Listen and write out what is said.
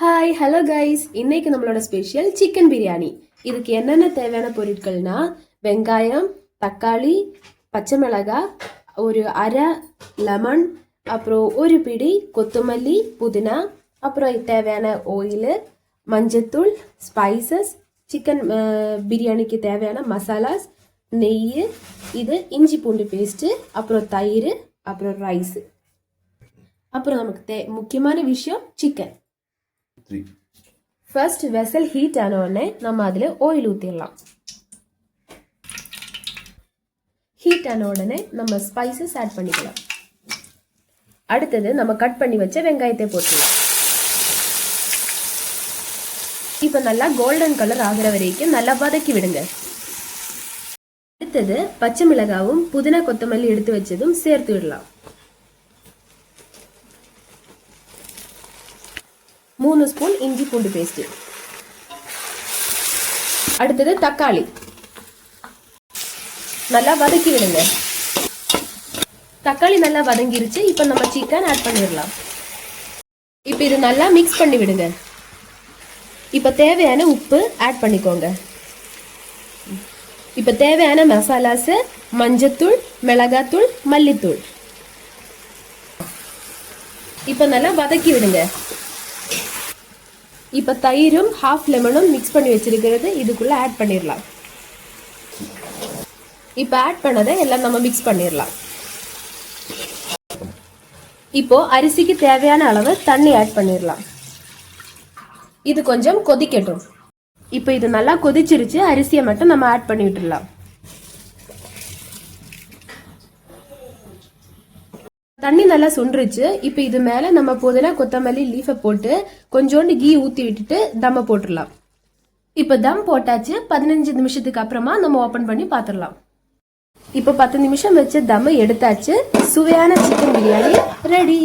Hi hello guys, இன்னைக்கு நம்மளோட special chicken biryani. இதுக்கு என்னென்ன தேவையான பொருட்கள்னா வெங்காயம், தக்காளி, பச்சை மிளகாய், ஒரு அரை லெமன், அப்புறம் ஒரு பிடி கொத்தமல்லி, புதினா, அப்புறம் தேவையான ஆயில், மஞ்சத்தூள், ஸ்பைசஸ், சிக்கன் பிரியாணிக்கு தேவையான மசாலாஸ், நெய், இது இஞ்சி பூண்டு பேஸ்ட்டு, அப்புறம் தயிர், அப்புறம் ரைஸ். அப்புறம் நமக்கு முக்கியமான விஷயம் சிக்கன். ஃபர்ஸ்ட் வெசல் ஹீட் ஆன உடனே நம்ம அதில் ஆயில் ஊற்றிடலாம். ஹீட் ஆன உடனே நம்ம ஸ்பைசஸ் ஆட் பண்ணிக்கலாம். அடுத்தது நம்ம கட் பண்ணி வச்ச வெங்காயத்தை போட்டுடலாம். இப்போ நல்லா கோல்டன் கலர் ஆகிற வரைக்கும் நல்லா வதக்கி விடுங்க. அடுத்தது பச்சை மிளகாவும் புதினா கொத்தமல்லி எடுத்து வச்சதும் சேர்த்து விடலாம். 3 ஸ்பூன் இஞ்சி பூண்டு பேஸ்ட். அடுத்தது தக்காளி நல்லா வதக்கி விடுங்க. தக்காளி நல்லா வதங்கிருச்சு. இப்போ நம்ம சிக்கன் ஆட் பண்ணிடலாம். இப்போ இது நல்லா மிக்ஸ் பண்ணி விடுங்க. இப்போ தேவையான உப்பு ஆட் பண்ணிக்கோங்க. இப்போ தேவையான மசாலாஸ் மஞ்சத்தூள், மிளகாத்தூள், மல்லித்தூள். இப்போ நல்லா வதக்கி விடுங்க. இப்போ தயிரும் ஹாஃப் லெமனும் மிக்ஸ் பண்ணி வச்சிருக்கிறது இதுக்குள்ள ஆட் பண்ணிடலாம். இப்போ ஆட் பண்ணதை எல்லாம் நம்ம மிக்ஸ் பண்ணிடலாம். இப்போ அரிசிக்கு தேவையான அளவு தண்ணி ஆட் பண்ணிடலாம். இது கொஞ்சம் கொதிக்கட்டும். இப்போ இது நல்லா கொதிச்சிருச்சு. அரிசியை மட்டும் நம்ம ஆட் பண்ணி விட்டுடலாம். தண்ணி நல்லா சுண்டுருச்சு. இப்போ இது மேலே நம்ம புதினா கொத்தமல்லி லீஃபை போட்டு கொஞ்சோண்டு கீ ஊற்றி விட்டுட்டு தம்மை போட்டுடலாம். இப்போ தம் போட்டாச்சு. 15 நிமிஷத்துக்கு அப்புறமா நம்ம ஓப்பன் பண்ணி பார்த்துடலாம். இப்போ 10 நிமிஷம் வச்சு தம்மை எடுத்தாச்சு. சுவையான சிக்கன் பிரியாணி ரெடி.